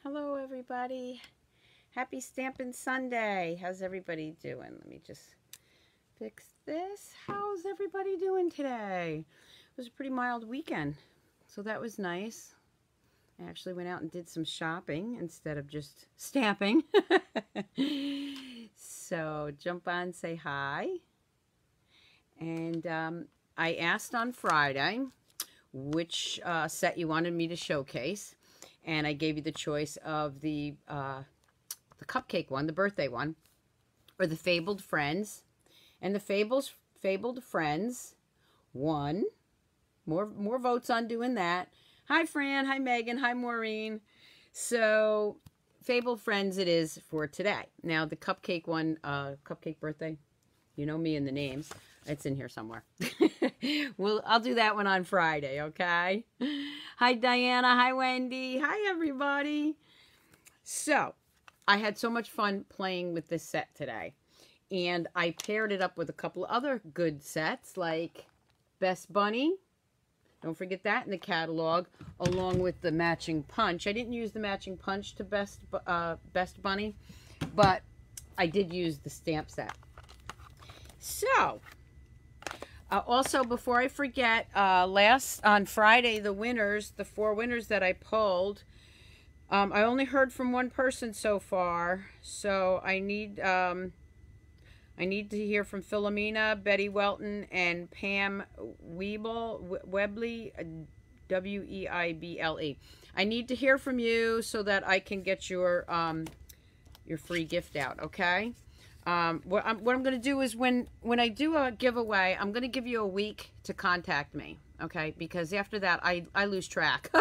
Hello everybody. Happy Stampin' Sunday. How's everybody doing? Let me just fix this. How's everybody doing today? It was a pretty mild weekend, so that was nice. I actually went out and did some shopping instead of just stamping. So jump on, say hi. And I asked on Friday which set you wanted me to showcase. And I gave you the choice of the cupcake one, the birthday one, or the Fabled Friends. And the Fabled Friends won. More votes on doing that. Hi, Fran. Hi, Megan. Hi, Maureen. So, Fable Friends it is for today. Now, the cupcake one, cupcake birthday, you know me and the names. It's in here somewhere. I'll do that one on Friday, okay? Hi, Diana. Hi, Wendy. Hi, everybody. So, I had so much fun playing with this set today. And I paired it up with a couple of other good sets, like Best Bunny. Don't forget that in the catalog, along with the matching punch. I didn't use the matching punch to Best Bunny, but I did use the stamp set. So, also, before I forget, on Friday, the 4 winners that I pulled, I only heard from one person so far, so I need to hear from Philomena, Betty Welton, and Pam Webley, W-E-I-B-L-E. I need to hear from you so that I can get your free gift out, okay? What I'm going to do is when I do a giveaway, I'm going to give you a week to contact me, okay? Because after that, I lose track.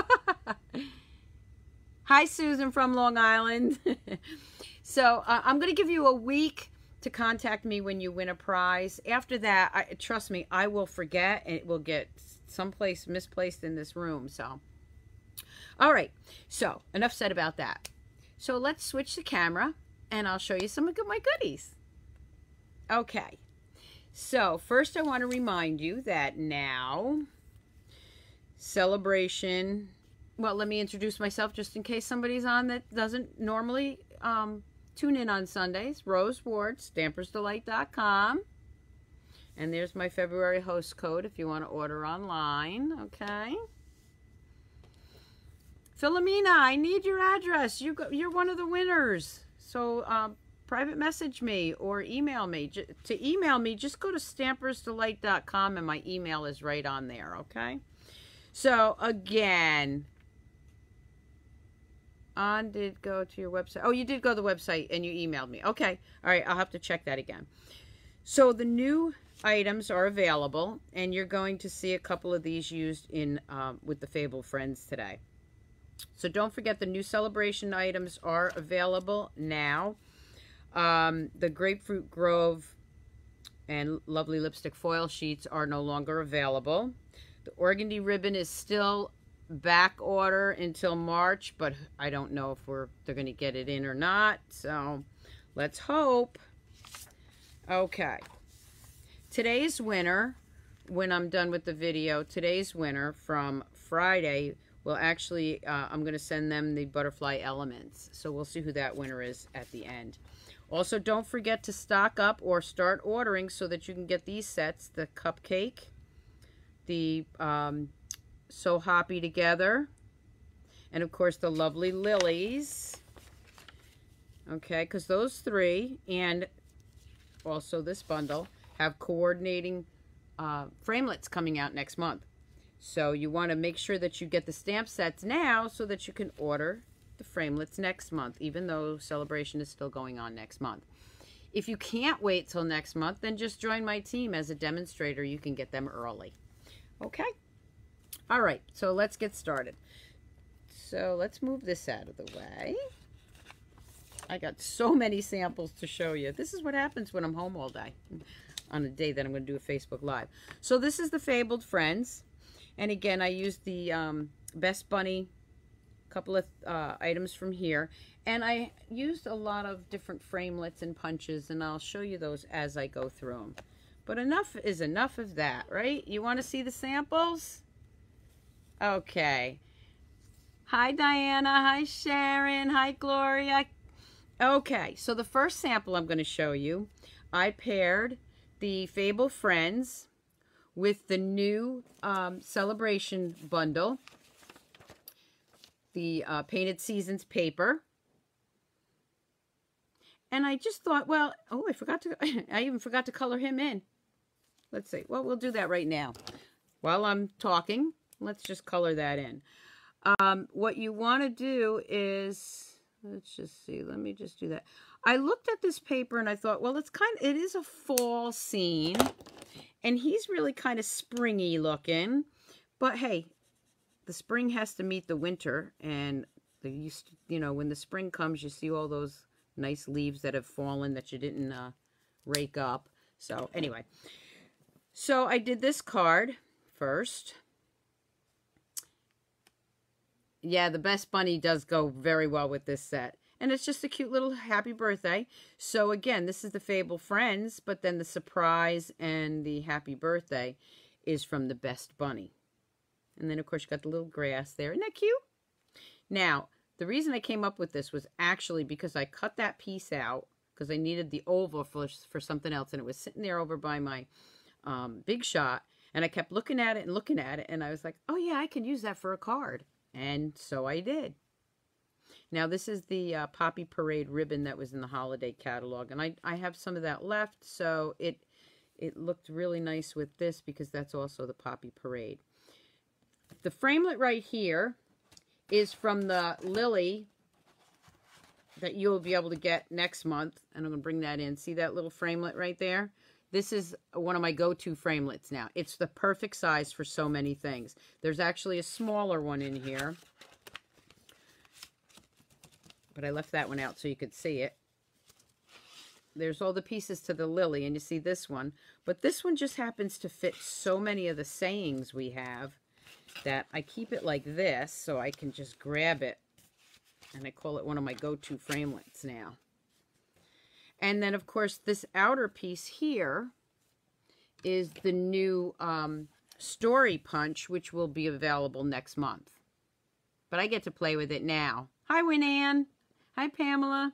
Hi, Susan from Long Island. So I'm going to give you a week to contact me when you win a prize. After that, trust me, I will forget, and it will get someplace misplaced in this room. So, all right. So enough said about that. So let's switch the camera, and I'll show you some of my goodies. Okay, so first I want to remind you that now, celebration, well, let me introduce myself just in case somebody's on that doesn't normally tune in on Sundays. Rose Ward, Stampersdelight.com. And there's my February host code if you want to order online, okay? Philomena, I need your address. You're one of the winners. So, private message me or email me. To email me, just go to Stampersdelight.com and my email is right on there, okay? So, again, did go to your website. Oh, you did go to the website and you emailed me. Okay. All right, I'll have to check that again. So, the new items are available, and you're going to see a couple of these used in with the Fable Friends today. So don't forget the new celebration items are available now. The Grapefruit Grove and Lovely Lipstick Foil Sheets are no longer available. The Organdy Ribbon is still back order until March, but I don't know if they're going to get it in or not. So let's hope. Okay. Today's winner, when I'm done with the video, today's winner from Friday, well, actually, I'm going to send them the butterfly elements. So we'll see who that winner is at the end. Also, don't forget to stock up or start ordering so that you can get these sets. The cupcake, the So Hoppy Together, and, of course, the Lovely Lilies. Okay, because those 3, and also this bundle, have coordinating framelits coming out next month. So you want to make sure that you get the stamp sets now so that you can order the framelits next month, even though celebration is still going on next month. If you can't wait till next month, then just join my team as a demonstrator. You can get them early. Okay? All right, so let's get started. So let's move this out of the way. I got so many samples to show you. This is what happens when I'm home all day on a day that I'm going to do a Facebook Live. So this is the Fabled Friends. And again, I used the Best Bunny, couple of items from here. And I used a lot of different framelits and punches, and I'll show you those as I go through them. But enough is enough of that, right? You want to see the samples? Okay. Hi, Diana. Hi, Sharon. Hi, Gloria. Okay, so the first sample I'm going to show you, I paired the Fable Friends with the new Celebration bundle, the Painted Seasons paper. And I just thought, well, oh, I even forgot to color him in. Let's see. Well, we'll do that right now. While I'm talking, let's just color that in. What you want to do is, let's just see, let me just do that. I looked at this paper and I thought, well, it is a fall scene, and he's really kind of springy looking, but hey, the spring has to meet the winter, and when the spring comes, you see all those nice leaves that have fallen that you didn't rake up. So anyway, so I did this card first. Yeah, the Best Bunny does go very well with this set. And it's just a cute little happy birthday. So again, this is the Fable Friends, but then the surprise and the happy birthday is from the Best Bunny. And then, of course, you got the little grass there. Isn't that cute? Now, the reason I came up with this was actually because I cut that piece out because I needed the oval for something else. And it was sitting there over by my Big Shot. And I kept looking at it. And I was like, oh, yeah, I can use that for a card. And so I did. Now, this is the Poppy Parade ribbon that was in the holiday catalog. And I have some of that left. So it looked really nice with this because that's also the Poppy Parade. The framelit right here is from the Lily that you'll be able to get next month. And I'm going to bring that in. See that little framelit right there? This is one of my go-to framelits now. It's the perfect size for so many things. There's actually a smaller one in here, but I left that one out so you could see it. There's all the pieces to the Lily, and you see this one. But this one just happens to fit so many of the sayings we have that I keep it like this so I can just grab it. And I call it one of my go-to framelits now. And then, of course, this outer piece here is the new Story Punch, which will be available next month. But I get to play with it now. Hi, Winann. Hi, Pamela.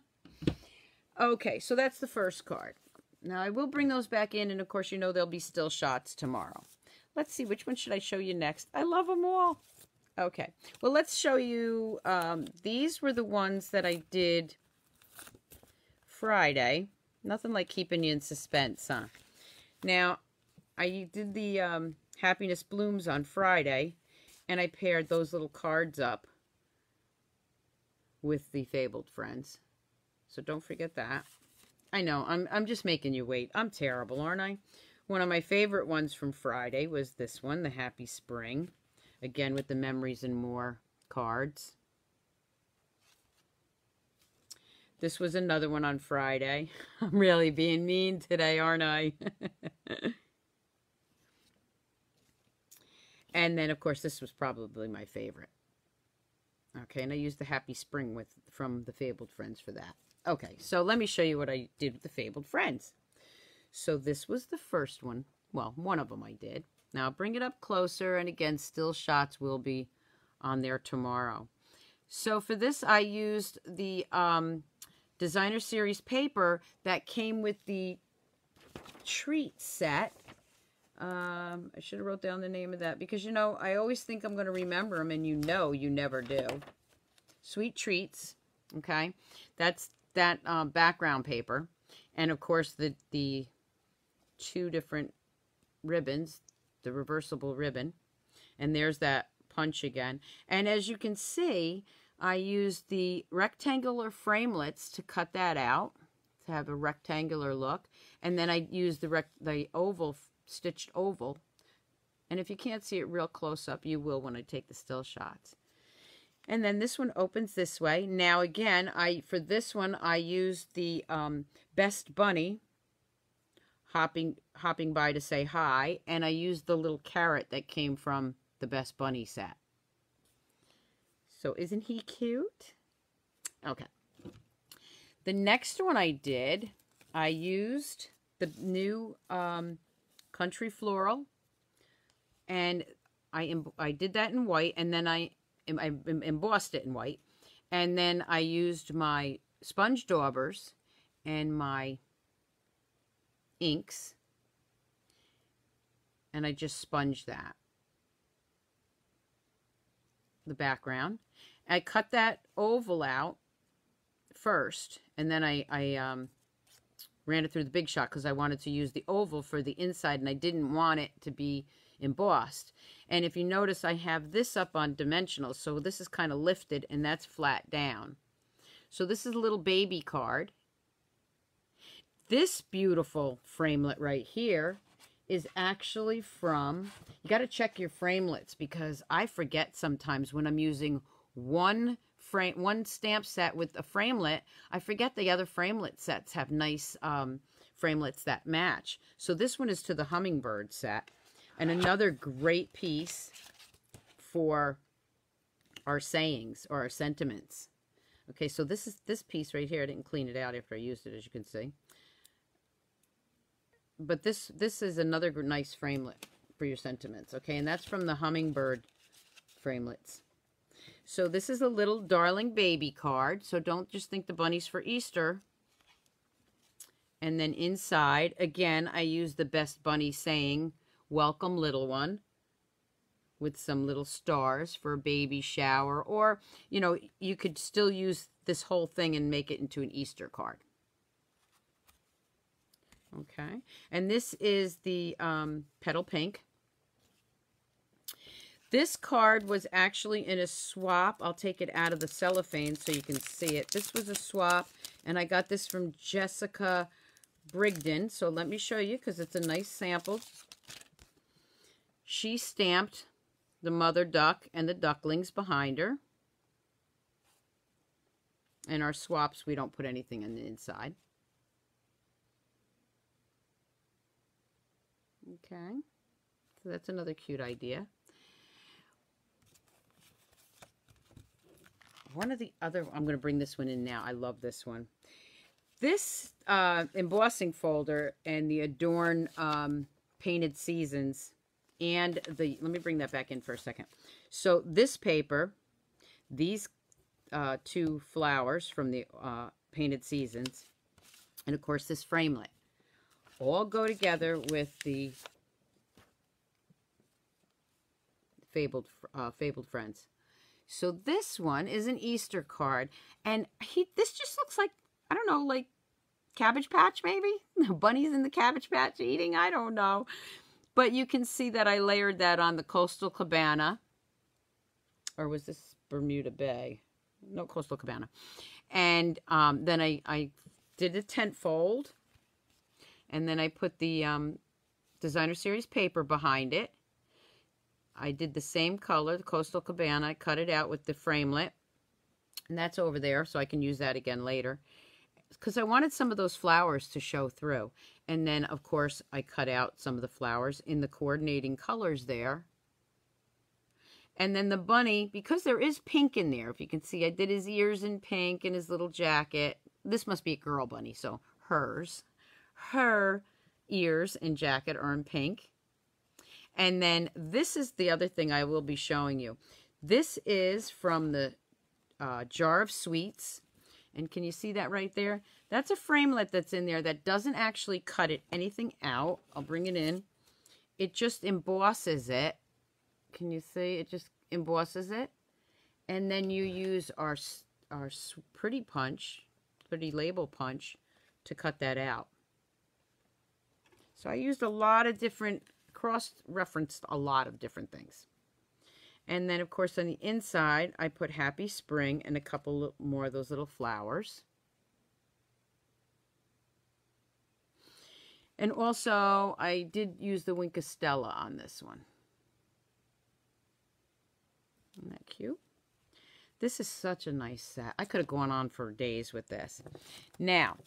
Okay, so that's the first card. Now, I will bring those back in, and, of course, you know there'll be still shots tomorrow. Let's see, which one should I show you next? I love them all. Okay, well, let's show you, these were the ones that I did Friday. Nothing like keeping you in suspense, huh? Now, I did the Happiness Blooms on Friday, and I paired those little cards up with the Fabled Friends. So don't forget that. I know, I'm just making you wait. I'm terrible, aren't I? One of my favorite ones from Friday was this one, the Happy Spring. Again, with the Memories and More cards. This was another one on Friday. I'm really being mean today, aren't I? And then, of course, this was probably my favorite. Okay, and I used the Happy Spring from the Fabled Friends for that. Okay, so let me show you what I did with the Fabled Friends. So this was the first one. Well, one of them I did. Now, I'll bring it up closer, and again, still shots will be on there tomorrow. So for this, I used the Designer Series paper that came with the treat set. I should have wrote down the name of that because, you know, I always think I'm going to remember them, and you know you never do. Sweet Treats, okay? That's that background paper. And, of course, the two different ribbons, the reversible ribbon. And there's that punch again. And as you can see, I used the rectangular framelits to cut that out, to have a rectangular look. And then I used the oval, stitched oval. And if you can't see it real close up, you will when I take the still shots. And then this one opens this way. Now again, for this one, I used the Best Bunny hopping by to say hi. And I used the little carrot that came from the Best Bunny set. So isn't he cute? Okay. The next one I did, I used the new Country Floral. And I did that in white. And then I I embossed it in white. And then I used my sponge daubers and my inks, and I just sponged that, the background. I cut that oval out first, and then I ran it through the Big Shot because I wanted to use the oval for the inside, and I didn't want it to be embossed. And if you notice, I have this up on dimensional, so this is kind of lifted, and that's flat down. So this is a little baby card. This beautiful framelit right here is actually from, you got to check your framelits, because I forget sometimes when I'm using one stamp set with a framelit, I forget the other framelit sets have nice framelits that match. So this one is to the hummingbird set, and another great piece for our sayings or our sentiments. Okay, so this is this piece right here. I didn't clean it out after I used it, as you can see. But this is another nice framelit for your sentiments, okay? And that's from the hummingbird framelits. So this is a little darling baby card, so don't just think the bunny's for Easter. And then inside, again, I use the Best Bunny saying, welcome little one, with some little stars for a baby shower. Or, you know, you could still use this whole thing and make it into an Easter card. Okay, and this is the Petal Pink. This card was actually in a swap. I'll take it out of the cellophane so you can see it. This was a swap, and I got this from Jessica Brigden. So let me show you, because it's a nice sample. She stamped the mother duck and the ducklings behind her. And our swaps, we don't put anything on the inside. Okay, so that's another cute idea. One of the other, I'm going to bring this one in now. I love this one. This embossing folder and the Adorn Painted Seasons and the, let me bring that back in for a second. So this paper, these two flowers from the Painted Seasons, and of course this framelit, all go together with the Fabled Friends. So this one is an Easter card, and this just looks like, I don't know, like Cabbage Patch maybe? The bunnies in the Cabbage Patch eating, I don't know. But you can see that I layered that on the Coastal Cabana, or was this Bermuda Bay? No, Coastal Cabana. And then I did a tent fold. And then I put the Designer Series paper behind it. I did the same color, the Coastal Cabana. I cut it out with the framelit. And that's over there, so I can use that again later. Because I wanted some of those flowers to show through. And then, of course, I cut out some of the flowers in the coordinating colors there. And then the bunny, because there is pink in there, if you can see, I did his ears in pink and his little jacket. This must be a girl bunny, so hers. Her ears and jacket are in pink. And then this is the other thing I will be showing you. This is from the Jar of Sweets. And can you see that right there? That's a framelit that's in there that doesn't actually cut anything out. I'll bring it in. It just embosses it. Can you see? It just embosses it. And then you use our pretty label punch to cut that out. So I used a lot of different, cross-referenced a lot of different things. And then, of course, on the inside, I put Happy Spring and a couple more of those little flowers. And also, I did use the Winkostella on this one. Isn't that cute? This is such a nice set. I could have gone on for days with this. Now,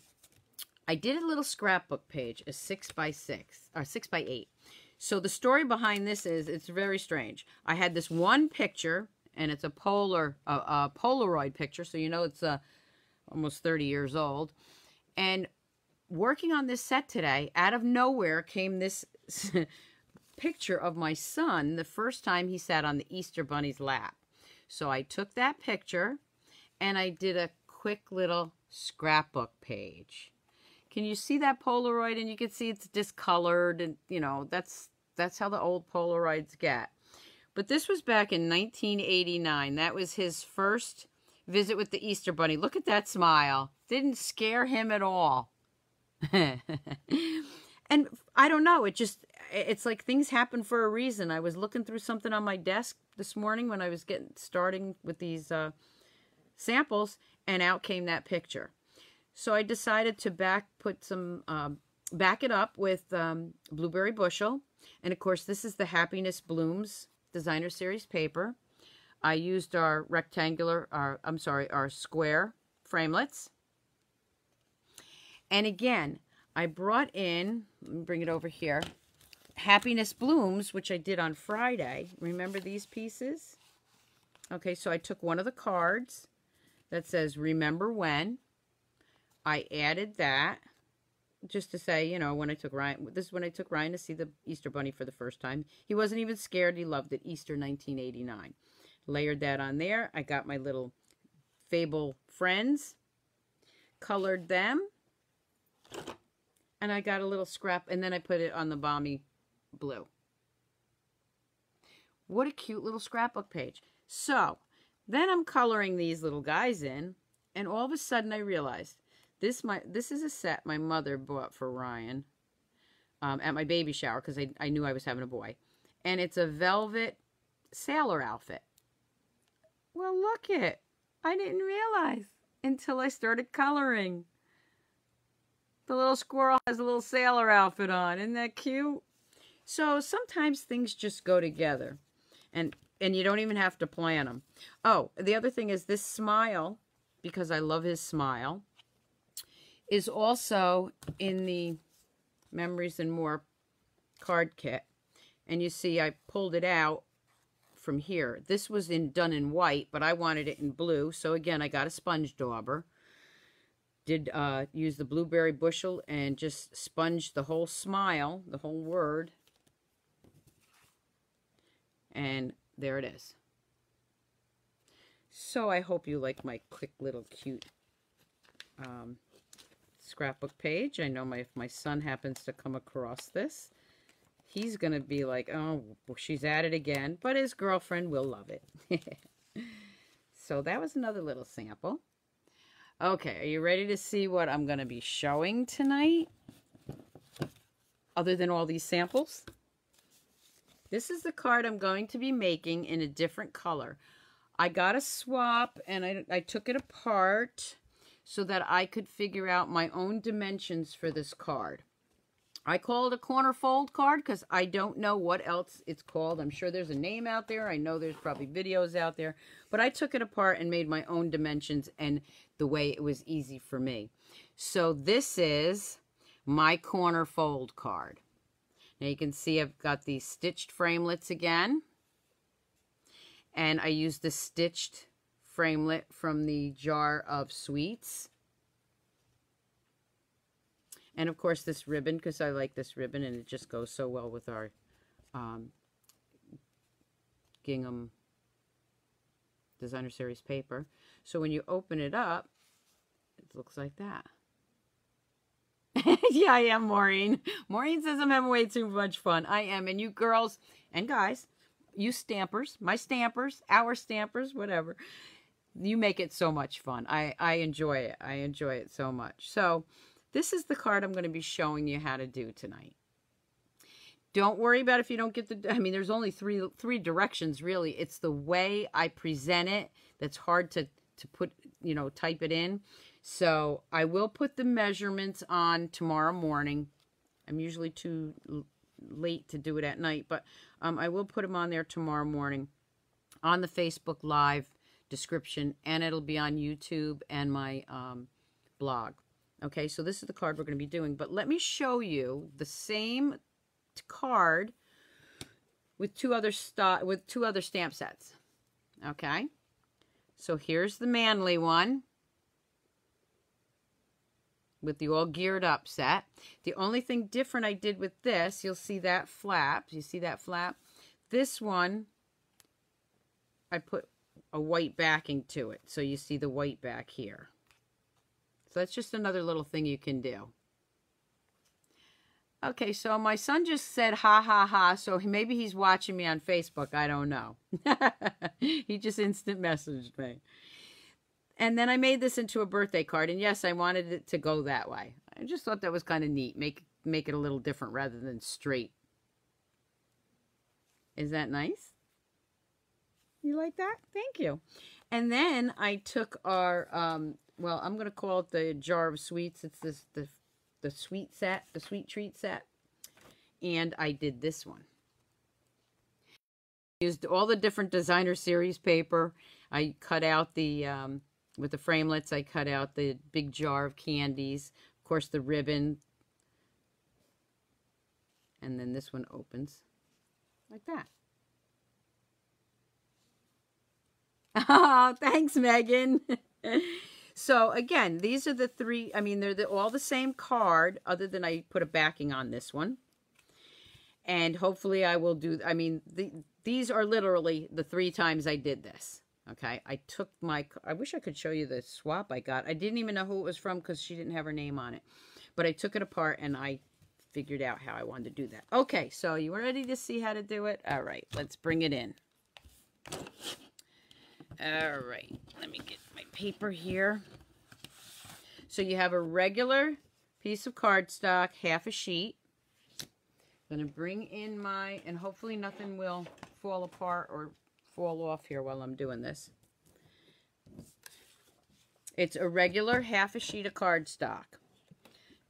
I did a little scrapbook page, a 6x6, or 6x8. So the story behind this is, it's very strange. I had this one picture, and it's a Polaroid picture, so you know it's almost 30 years old. And working on this set today, out of nowhere came this picture of my son the first time he sat on the Easter Bunny's lap. So I took that picture and I did a quick little scrapbook page. Can you see that Polaroid? And you can see it's discolored, and you know, that's how the old Polaroids get. But this was back in 1989. That was his first visit with the Easter Bunny. Look at that smile. Didn't scare him at all. And I don't know, it's like things happen for a reason. I was looking through something on my desk this morning when I was starting with these samples, and out came that picture. So I decided to back it up with Blueberry Bushel. And of course, this is the Happiness Blooms Designer Series paper. I used our our square framelits. And again, I brought in, let me bring it over here, Happiness Blooms, which I did on Friday. Remember these pieces? Okay, so I took one of the cards that says, remember when. I added that just to say, you know, when I took Ryan, this is when I took Ryan to see the Easter Bunny for the first time. He wasn't even scared. He loved it. Easter 1989. Layered that on there. I got my little Fable Friends, colored them, and I got a little scrap, and then I put it on the balmy blue. What a cute little scrapbook page. So then I'm coloring these little guys in, and all of a sudden I realized this is a set my mother bought for Ryan at my baby shower, because I knew I was having a boy. And it's a velvet sailor outfit. Well, look it. I didn't realize until I started coloring. The little squirrel has a little sailor outfit on. Isn't that cute? So sometimes things just go together. And you don't even have to plan them. Oh, the other thing is this smile, because I love his smile, is also in the Memories and More card kit. And you see I pulled it out from here. This was done in white, but I wanted it in blue. So again, I got a sponge dauber. Did use the Blueberry Bushel and just sponged the whole smile, the whole word. And there it is. So I hope you like my quick little cute scrapbook page. I know if my son happens to come across this, he's going to be like, oh, well, she's at it again. But his girlfriend will love it. So that was another little sample. Okay, are you ready to see what I'm going to be showing tonight? Other than all these samples? This is the card I'm going to be making in a different color. I got a swap and I took it apart so that I could figure out my own dimensions for this card. I call it a corner fold card because I don't know what else it's called. I'm sure there's a name out there. I know there's probably videos out there. But I took it apart and made my own dimensions and the way it was easy for me. So this is my corner fold card. Now you can see I've got these stitched framelits again. And I used the stitched framelit from the jar of sweets. And of course this ribbon, because I like this ribbon and it just goes so well with our gingham Designer Series paper. So when you open it up, it looks like that. Yeah, I am, Maureen. Maureen says I'm having way too much fun. I am. And you girls and guys, you stampers, my stampers, our stampers, whatever, you make it so much fun. I enjoy it. I enjoy it so much. So this is the card I'm going to be showing you how to do tonight. Don't worry about if you don't get the, I mean, there's only three directions, really. It's the way I present it that's hard to put, you know, type it in. So I will put the measurements on tomorrow morning. I'm usually too late to do it at night, but I will put them on there tomorrow morning on the Facebook Live description, and it'll be on YouTube and my blog. Okay, so this is the card we're going to be doing, but let me show you the same card with two other stamp sets. Okay, so here's the manly one with the all geared up set. The only thing different I did with this, you'll see that flap. You see that flap? This one, I put a white backing to it. So you see the white back here. So that's just another little thing you can do. Okay, so my son just said ha ha ha, so maybe he's watching me on Facebook. I don't know. He just instant messaged me. And then I made this into a birthday card, and yes, I wanted it to go that way. I just thought that was kind of neat. Make it a little different rather than straight. Is that nice? You like that? Thank you. And then I took our, well, I'm going to call it the jar of sweets. It's this the sweet set, the sweet treat set. And I did this one. Used all the different designer series paper. I cut out the, with the framelits, I cut out the big jar of candies. Of course, the ribbon. And then this one opens like that. Oh, thanks, Megan. So, again, these are the three. I mean, they're all the same card, other than I put a backing on this one. And hopefully I will do, I mean, these are literally the 3 times I did this. Okay, I took my, I wish I could show you the swap I got. I didn't even know who it was from because she didn't have her name on it. But I took it apart and I figured out how I wanted to do that. Okay, so you ready to see how to do it? All right, let's bring it in. All right, let me get my paper here. So you have a regular piece of cardstock, half a sheet. I'm going to bring in my, and hopefully nothing will fall apart or fall off here while I'm doing this. It's a regular half a sheet of cardstock.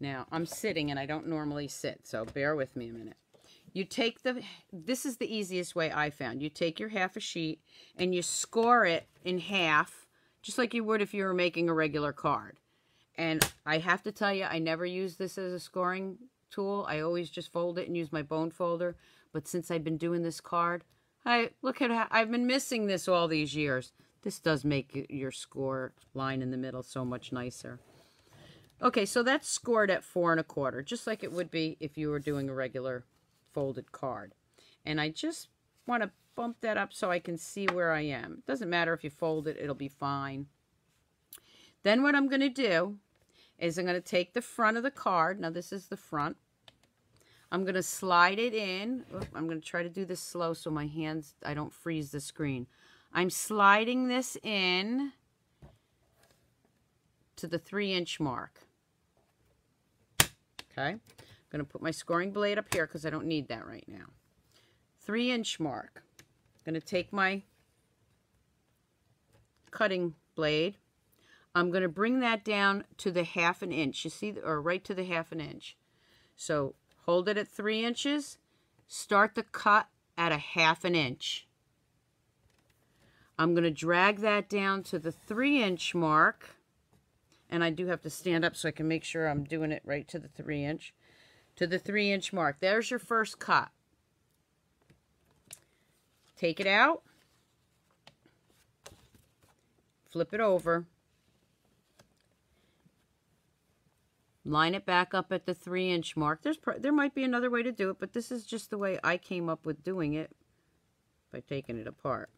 Now, I'm sitting and I don't normally sit, so bear with me a minute. You take this is the easiest way I found. You take your half a sheet and you score it in half, just like you would if you were making a regular card. And I have to tell you, I never use this as a scoring tool. I always just fold it and use my bone folder. But since I've been doing this card, look at how I've been missing this all these years. This does make your score line in the middle so much nicer. Okay, so that's scored at 4 1/4, just like it would be if you were doing a regular folded card. And I just want to bump that up so I can see where I am. It doesn't matter if you fold it, it'll be fine. Then what I'm going to do is I'm going to take the front of the card. Now this is the front. I'm going to slide it in. I'm going to try to do this slow so my hands, I don't freeze the screen. I'm sliding this in to the 3-inch mark. Okay. I'm going to put my scoring blade up here because I don't need that right now. 3-inch mark. I'm going to take my cutting blade. I'm going to bring that down to the 1/2 inch. You see, or right to the 1/2 inch. So hold it at 3 inches. Start the cut at a 1/2 inch. I'm going to drag that down to the 3-inch mark. And I do have to stand up so I can make sure I'm doing it right to the 3-inch. To the 3-inch mark. There's your first cut. Take it out. Flip it over. Line it back up at the 3-inch mark. There might be another way to do it, but this is just the way I came up with doing it by taking it apart.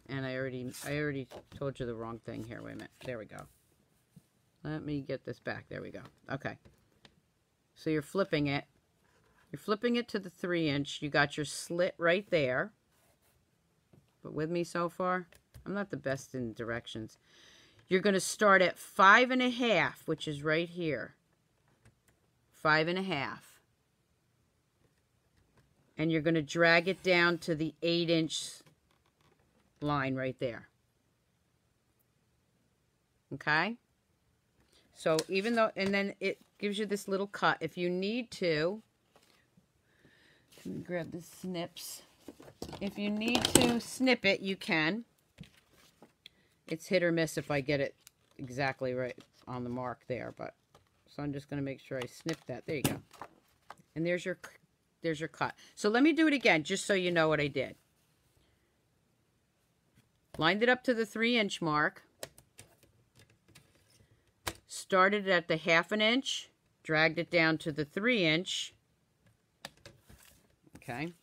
And I already told you the wrong thing here. Wait a minute. There we go. Let me get this back. There we go. Okay. So you're flipping it. You're flipping it to the 3-inch. You got your slit right there. But with me so far? I'm not the best in directions. You're going to start at 5 1/2, which is right here. 5 1/2. And you're going to drag it down to the 8-inch line right there. Okay? So even though, and then it gives you this little cut. If you need to, let me grab the snips. If you need to snip it, you can. It's hit or miss if I get it exactly right on the mark there, but so I'm just going to make sure I snip that. There you go. And there's your cut. So let me do it again just so you know what I did. Lined it up to the 3-inch mark. Started at the 1/2 inch, dragged it down to the 3-inch. Okay.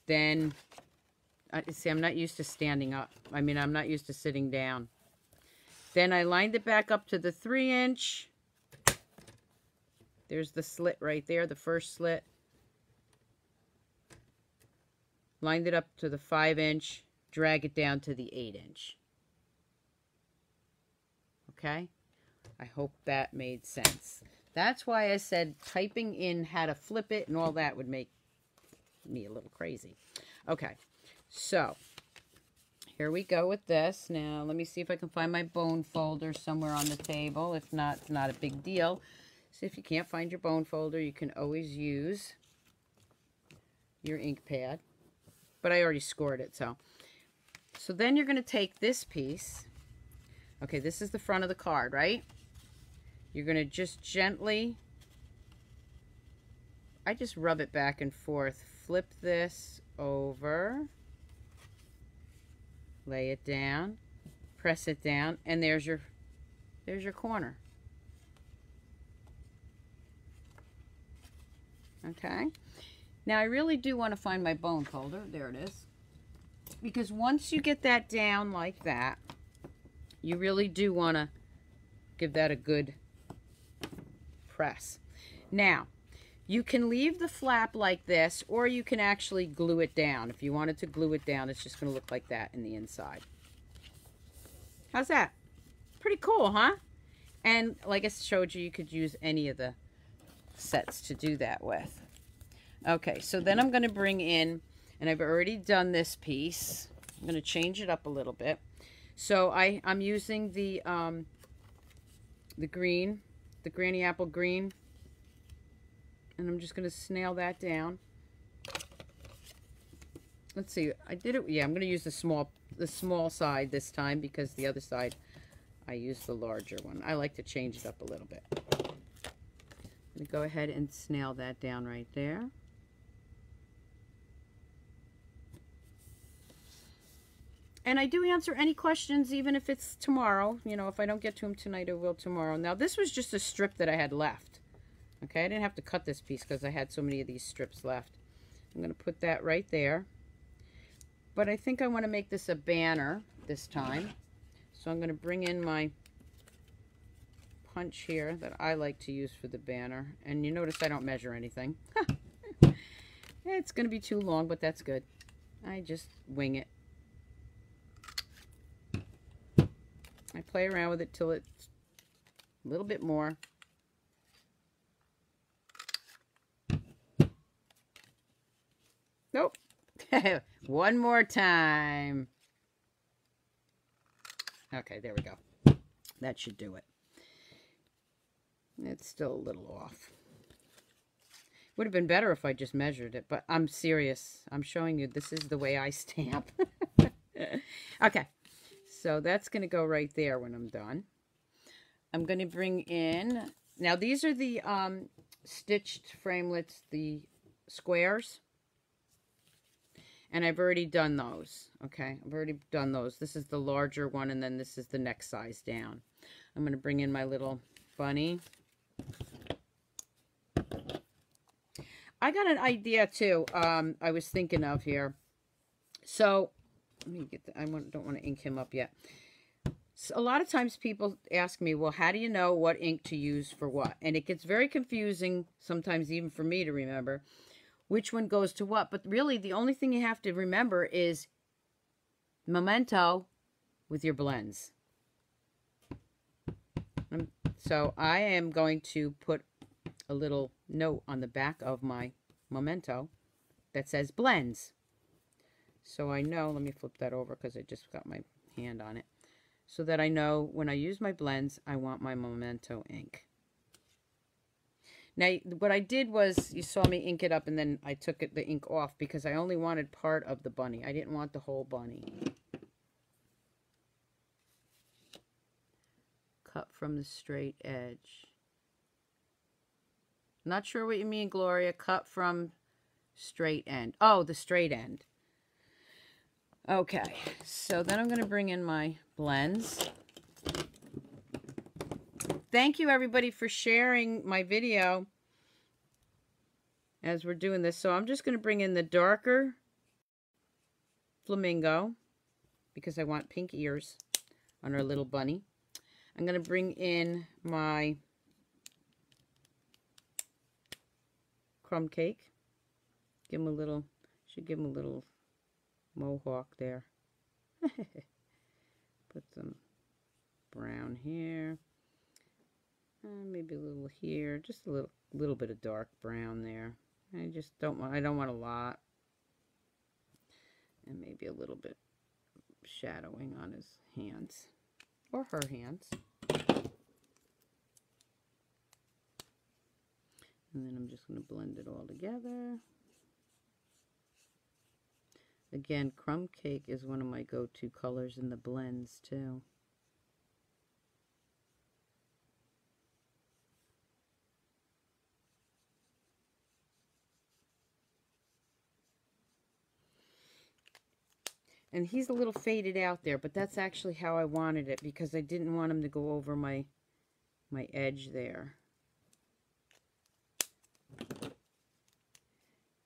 Then See, I'm not used to standing up. I mean, I'm not used to sitting down. Then I lined it back up to the 3-inch. There's the slit right there, the first slit. Lined it up to the 5-inch. Drag it down to the 8-inch. Okay? I hope that made sense. That's why I said typing in how to flip it and all that would make me a little crazy. Okay, so here we go with this. Now, let me see if I can find my bone folder somewhere on the table. If not, it's not a big deal. So if you can't find your bone folder, you can always use your ink pad. But I already scored it, so. So then you're going to take this piece. Okay, this is the front of the card, right? You're going to just gently, I just rub it back and forth. Flip this over. Lay it down. Press it down. And there's your corner. Okay. Now I really do want to find my bone folder. There it is. Because once you get that down like that, you really do want to give that a good press. Now, you can leave the flap like this, or you can actually glue it down. If you wanted to glue it down, it's just going to look like that in the inside. How's that? Pretty cool, huh? And like I showed you, you could use any of the sets to do that with. Okay, so then I'm going to bring in, and I've already done this piece. I'm going to change it up a little bit. So I'm using the green, the Granny Apple green, and I'm just going to snail that down. Let's see, I did it. Yeah, I'm going to use the small side this time because the other side I used the larger one. I like to change it up a little bit. I'm going to go ahead and snail that down right there. And I do answer any questions, even if it's tomorrow. You know, if I don't get to them tonight, I will tomorrow. Now, this was just a strip that I had left. Okay, I didn't have to cut this piece because I had so many of these strips left. I'm going to put that right there. But I think I want to make this a banner this time. So I'm going to bring in my punch here that I like to use for the banner. And you notice I don't measure anything. It's going to be too long, but that's good. I just wing it. I play around with it till it's a little bit more. Nope. One more time. Okay, there we go. That should do it. It's still a little off. Would have been better if I just measured it, but I'm serious. I'm showing you this is the way I stamp. Okay. So that's going to go right there when I'm done. I'm going to bring in, now these are the stitched framelits, the squares. And I've already done those, okay? I've already done those. This is the larger one, and then this is the next size down. I'm going to bring in my little bunny. I got an idea, too, I was thinking of here. So, let me get I don't want to ink him up yet. So a lot of times people ask me, well, how do you know what ink to use for what? And it gets very confusing, sometimes even for me to remember, which one goes to what. But really, the only thing you have to remember is memento with your blends. So I am going to put a little note on the back of my memento that says blends. So I know, let me flip that over because I just got my hand on it. So that I know when I use my blends, I want my memento ink. Now, what I did was, you saw me ink it up and then I took the ink off because I only wanted part of the bunny. I didn't want the whole bunny. Cut from the straight edge. Not sure what you mean, Gloria. Cut from straight end. Oh, the straight end. Okay, so then I'm going to bring in my blends. Thank you, everybody, for sharing my video as we're doing this. So I'm just going to bring in the darker flamingo because I want pink ears on our little bunny. I'm going to bring in my crumb cake. Give him a little, should give him a little mohawk there. Put some brown here. Maybe a little here. Just a little bit of dark brown there. I just don't want, I don't want a lot. And maybe a little bit shadowing on his hands. Or her hands. And then I'm just going to blend it all together. Again, crumb cake is one of my go-to colors in the blends too. And he's a little faded out there, but that's actually how I wanted it because I didn't want him to go over my edge there.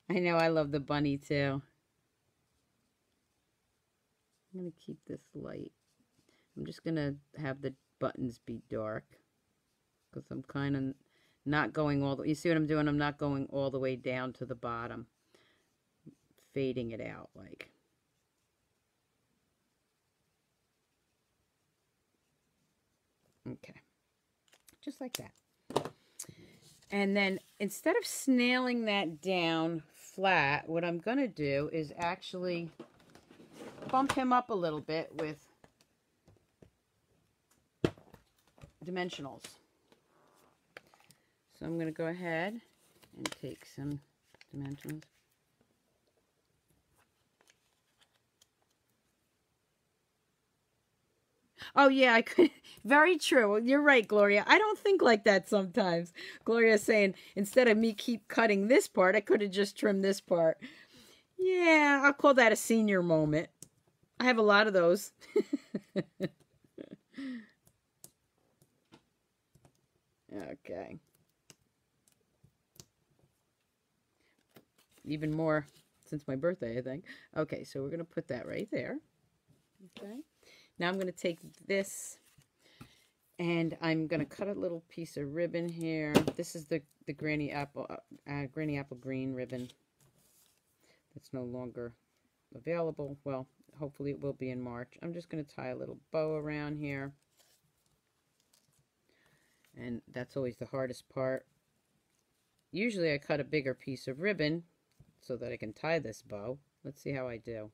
I know, I love the bunny too. I'm going to keep this light. I'm just going to have the buttons be dark because I'm kind of not going all the way. You see what I'm doing? I'm not going all the way down to the bottom. Fading it out like. Okay. Just like that. And then instead of snailing that down flat, what I'm going to do is actually bump him up a little bit with dimensionals. So I'm going to go ahead and take some dimensionals. Oh, yeah, I could. Very true. You're right, Gloria. I don't think like that sometimes. Gloria's saying, instead of me keep cutting this part, I could have just trimmed this part. Yeah, I'll call that a senior moment. I have a lot of those. Okay. Even more since my birthday, I think. Okay, so we're going to put that right there. Okay. Now I'm going to take this and I'm going to cut a little piece of ribbon here. This is the Granny Apple green ribbon that's no longer available. Well, hopefully it will be in March. I'm just going to tie a little bow around here. And that's always the hardest part. Usually I cut a bigger piece of ribbon so that I can tie this bow. Let's see how I do.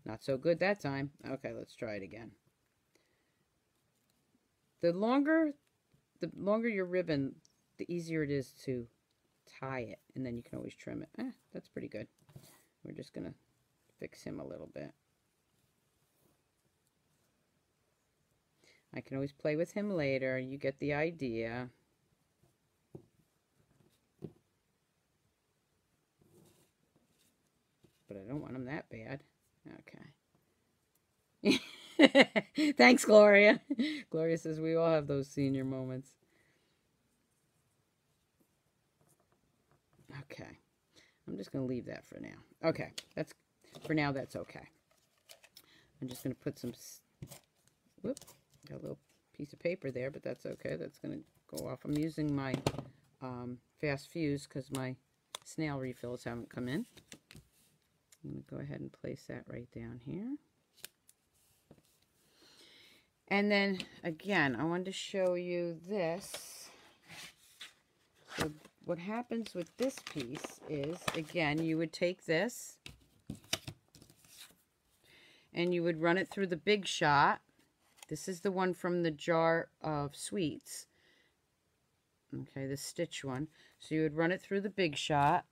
Not so good that time. Okay, let's try it again. The longer your ribbon, the easier it is to tie it, and then you can always trim it. That's pretty good. We're just going to fix him a little bit. I can always play with him later. You get the idea. But I don't want him that bad. Okay. Thanks, Gloria. Gloria says we all have those senior moments. Okay. I'm just going to leave that for now. Okay. For now, that's okay. I'm just going to put some... Whoop. Got a little piece of paper there, but that's okay. That's going to go off. I'm using my fast fuse because my snail refills haven't come in. I'm going to go ahead and place that right down here. And then, again, I wanted to show you this. So what happens with this piece is, again, you would take this and you would run it through the Big Shot. This is the one from the jar of sweets. Okay, the stitch one. So you would run it through the Big Shot.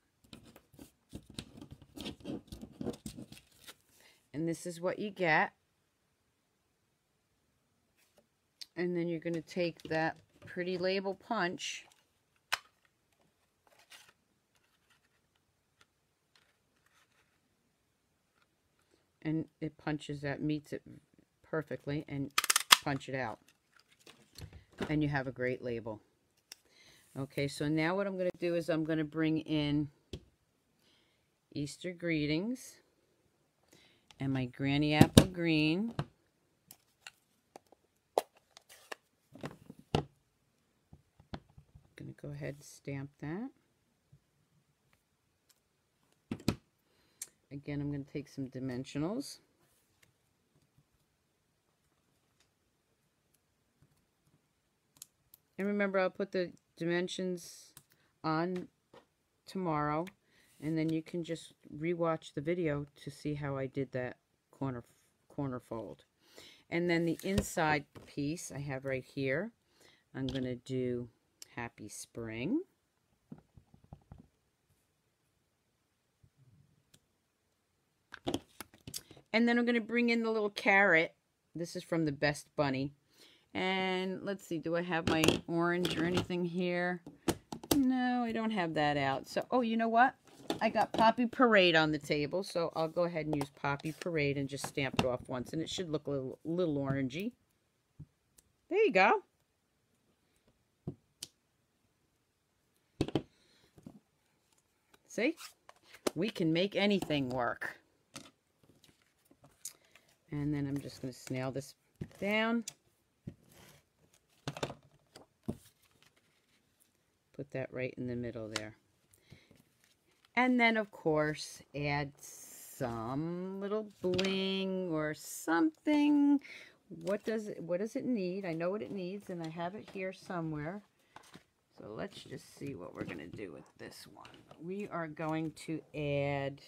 And this is what you get. And then you're going to take that pretty label punch and it punches that, meets it perfectly, and punch it out. And you have a great label. Okay, so now what I'm going to do is I'm going to bring in Easter greetings and my granny apple green. I'm going to go ahead and stamp that. Again, I'm going to take some dimensionals. And remember, I'll put the dimensions on tomorrow, and then you can just rewatch the video to see how I did that corner fold. And then the inside piece I have right here, I'm going to do Happy Spring. And then I'm going to bring in the little carrot. This is from the Best Bunny. And let's see, do I have my orange or anything here? No, I don't have that out. So, oh, you know what? I got Poppy Parade on the table, so I'll go ahead and use Poppy Parade and just stamp it off once, and it should look a little orangey. There you go. See? We can make anything work. And then I'm just going to snail this down. Put that right in the middle there. And then, of course, add some little bling or something. What does it need? I know what it needs, and I have it here somewhere. So let's just see what we're going to do with this one. We are going to add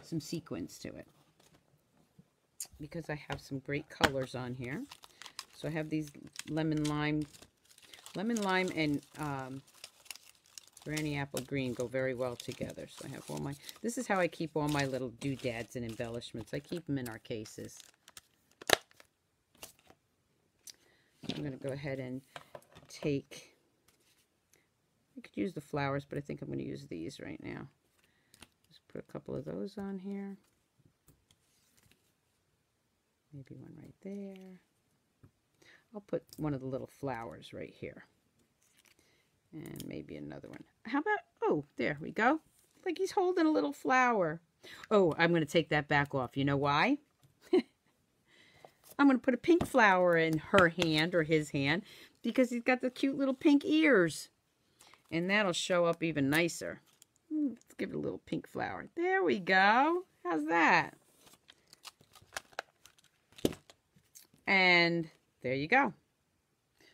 some sequins to it, because I have some great colors on here. So I have these lemon lime and granny apple green go very well together. So I have all my, this is how I keep all my little doodads and embellishments. I keep them in our cases. I'm going to go ahead and take, I could use the flowers, but I think I'm going to use these right now. Just put a couple of those on here. Maybe one right there. I'll put one of the little flowers right here. And maybe another one. How about, oh, there we go. Like he's holding a little flower. Oh, I'm going to take that back off. You know why? I'm going to put a pink flower in her hand or his hand because he's got the cute little pink ears. And that'll show up even nicer. Let's give it a little pink flower. There we go. How's that? And there you go.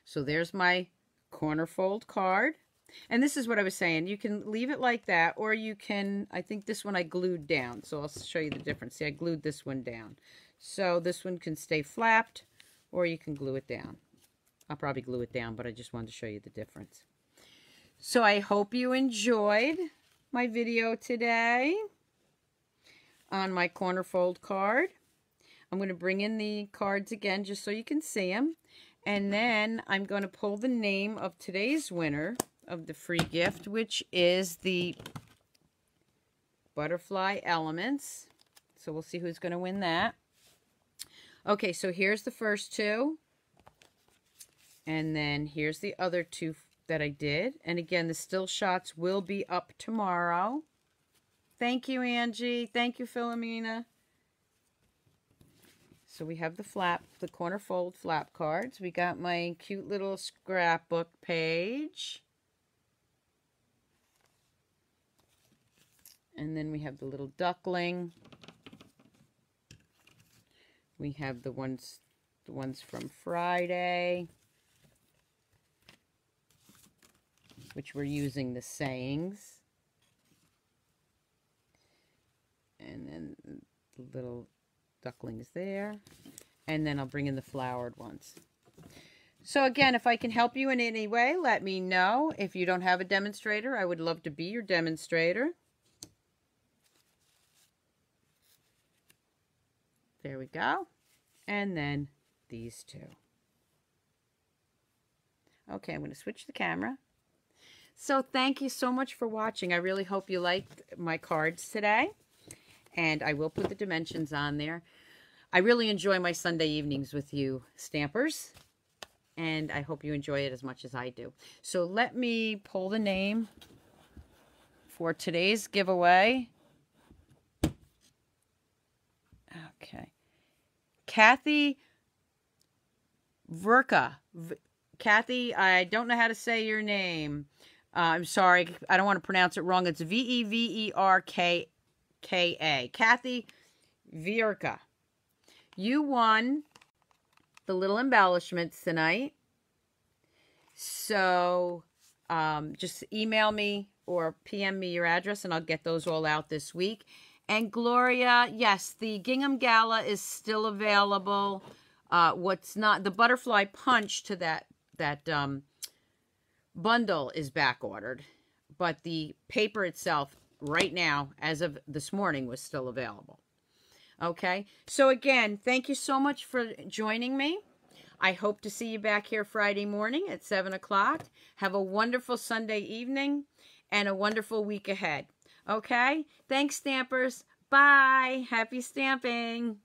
So there's my corner fold card. And this is what I was saying. You can leave it like that, or you can, I think this one I glued down. So I'll show you the difference. See, I glued this one down. So this one can stay flapped, or you can glue it down. I'll probably glue it down, but I just wanted to show you the difference. So I hope you enjoyed my video today on my corner fold card. I'm going to bring in the cards again just so you can see them. And then I'm going to pull the name of today's winner of the free gift, which is the Butterfly Elements. So we'll see who's going to win that. Okay, so here's the first two. And then here's the other two that I did. And again, the still shots will be up tomorrow. Thank you, Angie. Thank you, Philomena. So we have the corner fold flap cards. We got my cute little scrapbook page. And then we have the little duckling. We have the ones from Friday, which we're using the sayings. And then the little ducklings there. And then I'll bring in the flowered ones. So again, if I can help you in any way, let me know. If you don't have a demonstrator, I would love to be your demonstrator. There we go. And then these two. Okay, I'm going to switch the camera. So thank you so much for watching. I really hope you liked my cards today. And I will put the dimensions on there. I really enjoy my Sunday evenings with you, Stampers. And I hope you enjoy it as much as I do. So let me pull the name for today's giveaway. Okay. Kathy Verka. Kathy, I don't know how to say your name. I'm sorry. I don't want to pronounce it wrong. It's Veverka. Kathy Verka. You won the little embellishments tonight. So just email me or PM me your address and I'll get those all out this week. And Gloria, yes, the Gingham Gala is still available. What's not, the butterfly punch to that bundle is back ordered, but the paper itself right now, as of this morning, was still available. Okay, so again, thank you so much for joining me. I hope to see you back here Friday morning at 7 o'clock. Have a wonderful Sunday evening and a wonderful week ahead. Okay, thanks, Stampers. Bye. Happy stamping.